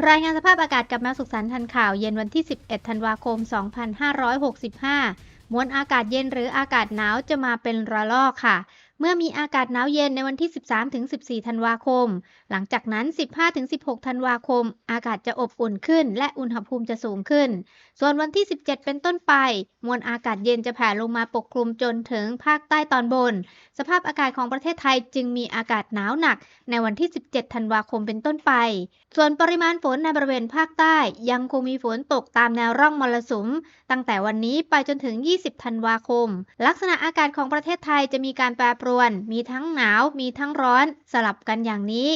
รายงานสภาพอากาศกับแมวสุขสันต์ทันข่าวเย็นวันที่ 11 ธันวาคม 2565 มวลอากาศเย็นหรืออากาศหนาวจะมาเป็นระลอกค่ะ เมื่อมีอากาศหนาวเย็นในวันที่ 13-14 ธันวาคม หลังจากนั้น 15-16 ธันวาคม อากาศจะอบอุ่นขึ้นและอุณหภูมิจะสูงขึ้น ส่วนวันที่ 17 เป็นต้นไป มวลอากาศเย็นจะแผ่ลงมาปกคลุมจนถึงภาคใต้ตอนบน สภาพอากาศของประเทศไทยจึงมีอากาศหนาวหนักในวันที่ 17 ธันวาคมเป็นต้นไป ส่วนปริมาณฝนในบริเวณภาคใต้ยังคงมีฝนตกตามแนวร่องมรสุมตั้งแต่วันนี้ไปจนถึง 20 ธันวาคม ลักษณะอากาศของประเทศไทยจะมีการแปรปรวน มีทั้งหนาว มีทั้งร้อน สลับกันอย่างนี้